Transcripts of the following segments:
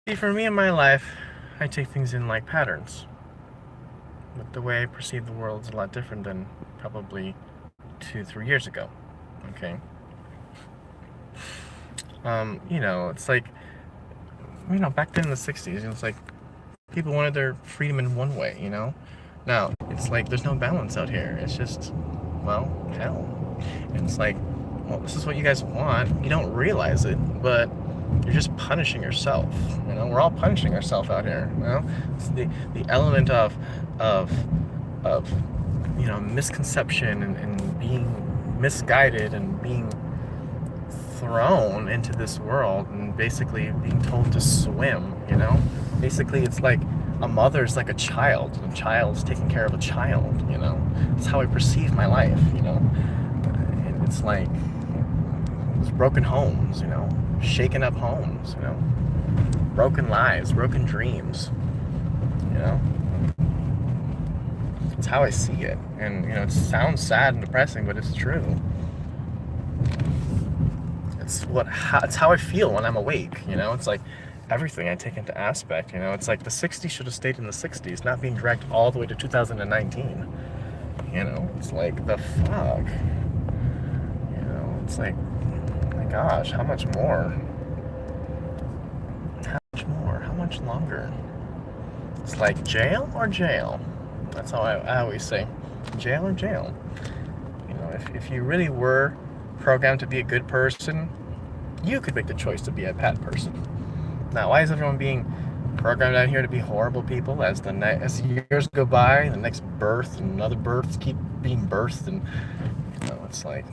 See, for me in my life, I take things in like patterns. But the way I perceive the world is a lot different than probably 2, 3 years ago. Okay. It's like, back then in the 60s, it's like people wanted their freedom in one way, Now, it's like there's no balance out here. It's just, well, hell. And it's like, well, this is what you guys want. You don't realize it, but you're just punishing yourself. We're all punishing ourselves out here. It's the element of of misconception and being misguided and being thrown into this world and basically being told to swim. Basically it's like a mother's like a child and a child's taking care of a child. It's how I perceive my life. And it's like it's broken homes, shaken up homes, broken lives, broken dreams. you know it's how I see it. And it sounds sad and depressing, but it's true. It's how I feel when I'm awake. It's like everything I take into aspect. It's like the 60s should have stayed in the 60s, not being dragged all the way to 2019. It's like the fuck. It's like, my gosh, how much more? How much more? How much longer? It's like jail or jail. That's how I always say, jail or jail. If you really were programmed to be a good person, you could make the choice to be a bad person. Now, why is everyone being programmed out here to be horrible people as years go by, the next birth and other births keep being birthed, and it's like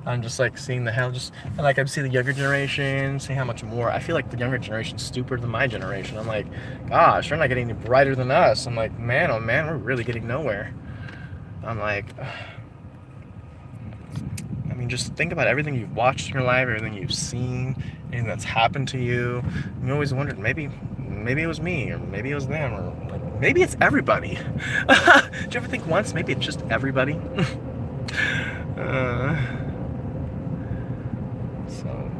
I'm just like seeing the hell, and like I'm seeing the younger generation, seeing how much more. I feel like the younger generation's stupider than my generation. I'm like, gosh, they're not getting any brighter than us. I'm like, man, oh man, we're really getting nowhere. I'm like, I mean, just think about everything you've watched in your life, everything you've seen, anything that's happened to you. You always wondered, maybe it was me, or maybe it was them, or like maybe it's everybody. Did you ever think once maybe it's just everybody? So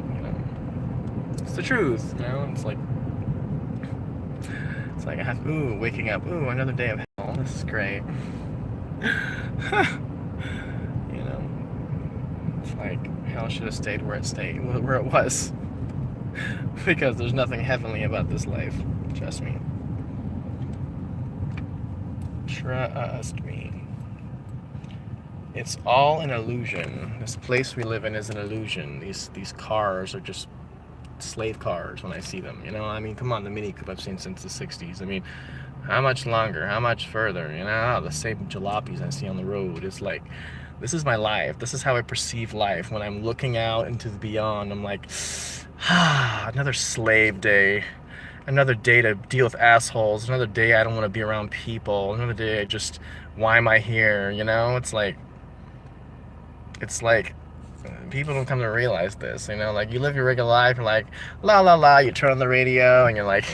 it's the truth. It's like I have waking up. Another day of hell. This is great. It's like hell should have stayed where it was, because there's nothing heavenly about this life. Trust me. Trust me. It's all an illusion. This place we live in is an illusion. These cars are just slave cars when I see them. I mean, come on, the Mini Coupe I've seen since the 60s. I mean, how much longer? How much further? The same jalopies I see on the road. It's like, this is my life. This is how I perceive life. When I'm looking out into the beyond, I'm like, another slave day. Another day to deal with assholes. Another day I don't want to be around people. Another day why am I here? It's like people don't come to realize this. Like you live your regular life, you're like, la la la, you turn on the radio and you're like,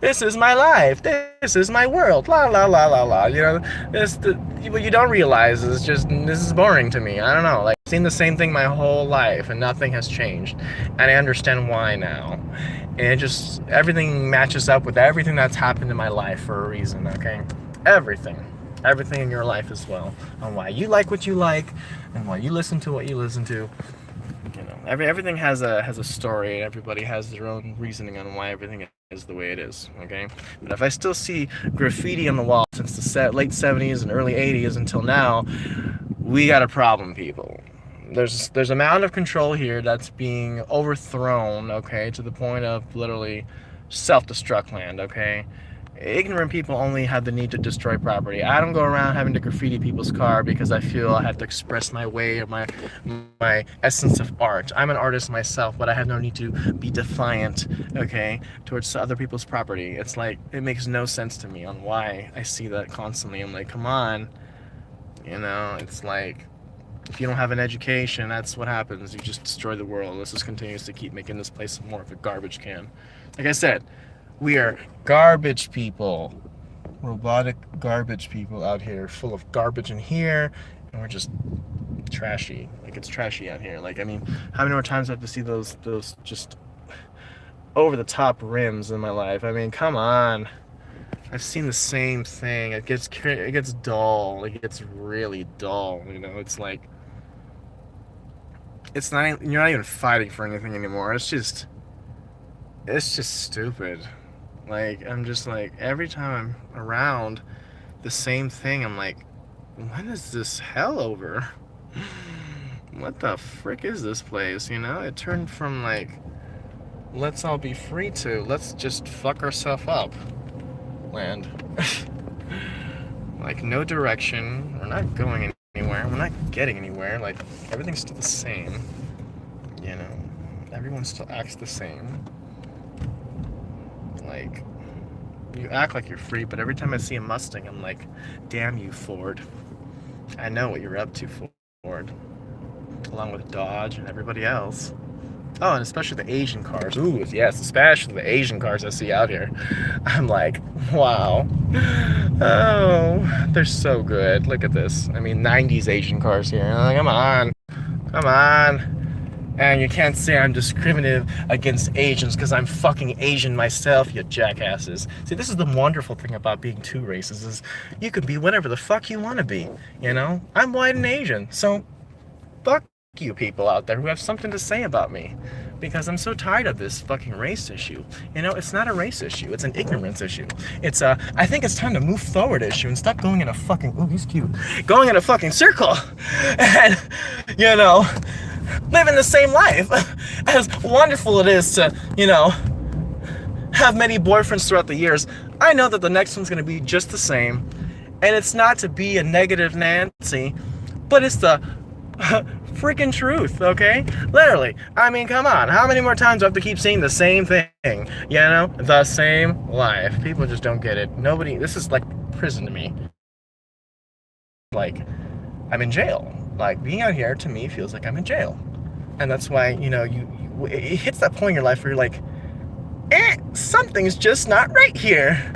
this is my life, this is my world, la la la la la. What you don't realize is just, this is boring to me. I don't know, like I've seen the same thing my whole life and nothing has changed, and I understand why now. And everything matches up with everything that's happened in my life for a reason. Okay, everything in your life as well, on why you like what you like and why you listen to what you listen to. Everything has a story, and everybody has their own reasoning on why everything is the way it is. Okay, but if I still see graffiti on the wall since the late 70s and early 80s until now, we got a problem, people. There's amount of control here that's being overthrown, okay, to the point of literally self-destruct land. Okay, ignorant people only have the need to destroy property. I don't go around having to graffiti people's car because I feel I have to express my way or my essence of art. I'm an artist myself, but I have no need to be defiant, okay, towards other people's property. It's like, it makes no sense to me on why I see that constantly. I'm like, come on, it's like, if you don't have an education, that's what happens. You just destroy the world. This just continues to keep making this place more of a garbage can. Like I said, we are garbage people, robotic garbage people out here, full of garbage in here, and we're just trashy. Like, it's trashy out here. Like, I mean, how many more times do I have to see those just over the top rims in my life. I mean, come on. I've seen the same thing. It gets dull. It gets really dull. You know, it's like it's not. You're not even fighting for anything anymore. It's just stupid. Like I'm just like every time I'm around the same thing, I'm like, when is this hell over? What the frick is this place? You know, it turned from like let's all be free to let's just fuck ourselves up land. Like no direction. We're not going anywhere. We're not getting anywhere. Like everything's still the same. You know, everyone still acts the same. Like you act like you're free, but every time I see a Mustang, I'm like, damn you, Ford. I know what you're up to, Ford. Along with Dodge and everybody else. Oh, and especially the Asian cars. Ooh, yes, especially the Asian cars I see out here. I'm like, wow. Oh, they're so good. Look at this. I mean, 90s Asian cars here. Like, come on. Come on. And you can't say I'm discriminative against Asians because I'm fucking Asian myself, you jackasses. See, this is the wonderful thing about being two races is you can be whatever the fuck you want to be, you know? I'm white and Asian, so fuck you people out there who have something to say about me. Because I'm so tired of this fucking race issue. You know, it's not a race issue, it's an ignorance issue. It's a, I think it's time to move forward issue and stop going in a fucking, ooh, he's cute. Going in a fucking circle. And, you know, living the same life. As wonderful it is to, you know, have many boyfriends throughout the years, I know that the next one's gonna be just the same. And it's not to be a negative Nancy, but it's the freaking truth, okay? Literally. I mean, come on. How many more times do I have to keep saying the same thing? You know? The same life. People just don't get it. Nobody, this is like prison to me. Like, I'm in jail. Like, being out here to me feels like I'm in jail. And that's why, you know, it hits that point in your life where you're like, something's just not right here.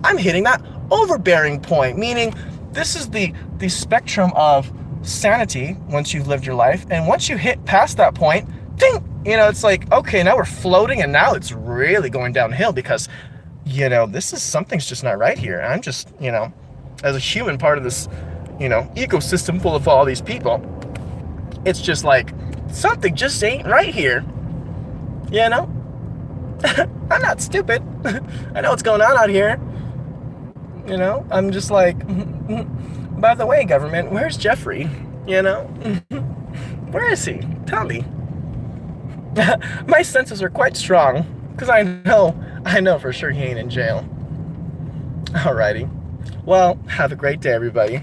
I'm hitting that overbearing point, meaning this is the spectrum of sanity once you've lived your life, and once you hit past that point, ding, you know, it's like, okay, now we're floating, and now it's really going downhill because, you know, something's just not right here. I'm just, you know, as a human part of this, you know, ecosystem full of all these people, it's just like something just ain't right here, you know. I'm not stupid. I know what's going on out here, you know. I'm just like, by the way, government, where's Jeffrey? You know? Where is he? Tell me. My senses are quite strong, because I know for sure he ain't in jail. Alrighty. Well, have a great day, everybody.